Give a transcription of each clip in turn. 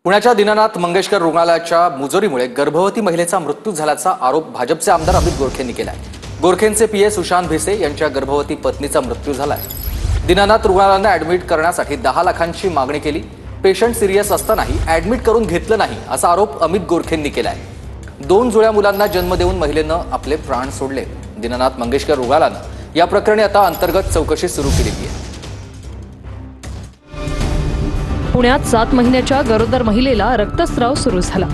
पुण्याच्या दीनानाथ मंगेशकर रुग्णालयाच्या मुजोरीमुळे गर्भवती महिलेचा मृत्यू झाल्याचा आरोप भाजपचे आमदार अमित गोरखेंनी केलाय। गोरखेंचे पीए सुशांत भिसे यांच्या गर्भवती पत्नीचा मृत्यू झालाय। दीनानाथ रुग्णालयाने ऍडमिट करण्यासाठी 10 लाखांची मागणी केली। पेशंट सिरियस असतानाही ऍडमिट करून घेतलं नाही असा आरोप अमित गोरखेंनी केलाय। 2 जुळ्या मुलांना जन्म देऊन महिलेनं आपले प्राण सोडले। दीनानाथ मंगेशकर रुग्णालयानं या प्रकरणी आता अंतर्गत चौकशी सुरू केली आहे। पुण्यात 7 महिन्याच्या गरोदर महिलेला रक्तस्राव सुरू झाला।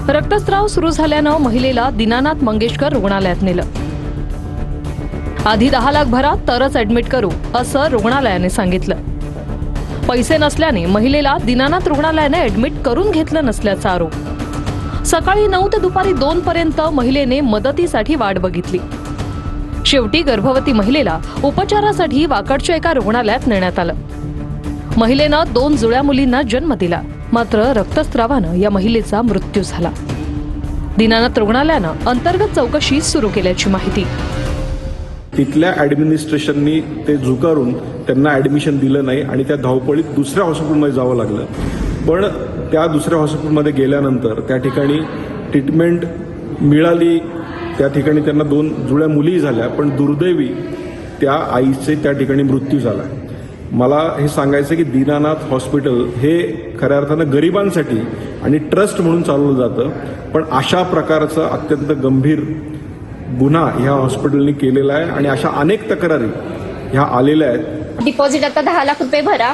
रक्तस्राव सुरू झाल्यानं महिलेला दीनानाथ मंगेशकर रुग्णालयात नेलं। आधी 10 लाख भरा तरच ऍडमिट करू असं रुग्णालयाने सांगितलं। पैसे नसल्याने महिलेला दीनानाथ रुग्णालयाने ऍडमिट करून घेतलं नसल्याचा आरोप। सकाळी 9 ते दुपारी 2 पर्यंत महिलेने मदतीसाठी वाट बघितली। शेवटी गर्भवती महिलेला उपचारासाठी वाकडच्या एका रुग्णालयात नेण्यात आलं। महिलेनं 2 जुळ्या मुलींना जन्म दिला, मात्र रक्तस्रावानं या महिलेचा मृत्यू झाला। दीनानाथ रुग्णालयानं अंतर्गत चौकशी सुरू केल्याची माहिती। तिथल्या ॲडमिनिस्ट्रेशननी ते झुकारून त्यांना ॲडमिशन दिलं नाही आणि त्या धावपळीत दुसऱ्या हॉस्पिटलमध्ये जावं लागलं। पण त्या दुसऱ्या हॉस्पिटलमध्ये गेल्यानंतर त्या ठिकाणी ट्रीटमेंट मिळाली। त्या ठिकाणी त्यांना 2 जुळ्या मुली झाल्या, पण दुर्दैवी त्या आईचे त्या ठिकाणी मृत्यू झाला। मला हे सांगायचं की दीनानाथ हॉस्पिटल हे खऱ्या अर्थानं गरिबांसाठी आणि ट्रस्ट म्हणून चालवलं जातं, पण अशा प्रकारचा अत्यंत गंभीर गुन्हा ह्या हॉस्पिटलने केलेला आहे आणि अशा अनेक तक्रारी ह्या आलेल्या आहेत। डिपॉझिट आता 10 लाख रुपये भरा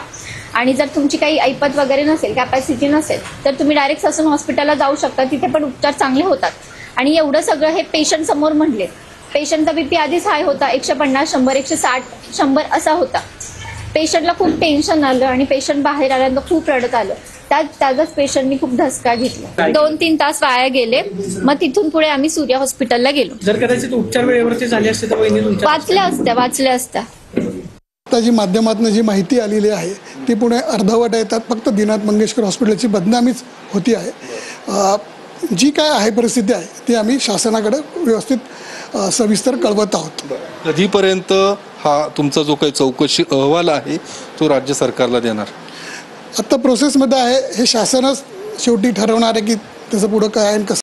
आणि जर तुमची काही ऐपत वगैरे नसेल, कॅपॅसिटी नसेल, तर तुम्ही डायरेक्ट ससून हॉस्पिटलला जाऊ शकता। तिथे पण उपचार चांगले होतात। आणि एवढं सगळं हे पेशंट समोर म्हणले। पेशंटचा बीपी आधीच हाय होता, 150, 100, 160, 100 असा होता। पेशंटला खूप टेन्शन आलं आणि पेशंट बाहेर आल्यानंतर खूप रडत आलं। त्याचाच पेशंटनी खूप धसका घेतला। 2-3 तास वाया गेले। मग तिथून पुढे आम्ही सूर्या हॉस्पिटलला गेलो। जर कदाचित उपचार वेळेवरती झाले असते तर वहिनी तुमच्या वाचल्या असत्या। जी माध्यमातून जी माहिती आलेली आहे ती पुणे अर्धवट येतात। फक्त दीनानाथ मंगेशकर हॉस्पिटलची बदनामीच होती आहे। जी काय आहे परिस्थिती आहे ती आम्ही शासनाकडे व्यवस्थित सविस्तर कळवत आहोत। कधीपर्यंत हा तुमचा जो काही चौकशी अहवाल आहे तो राज्य सरकारला देणार? आता प्रोसेसमध्ये आहे, हे शासनच शेवटी ठरवणार आहे की त्याचं पुढं काय आहे कसं।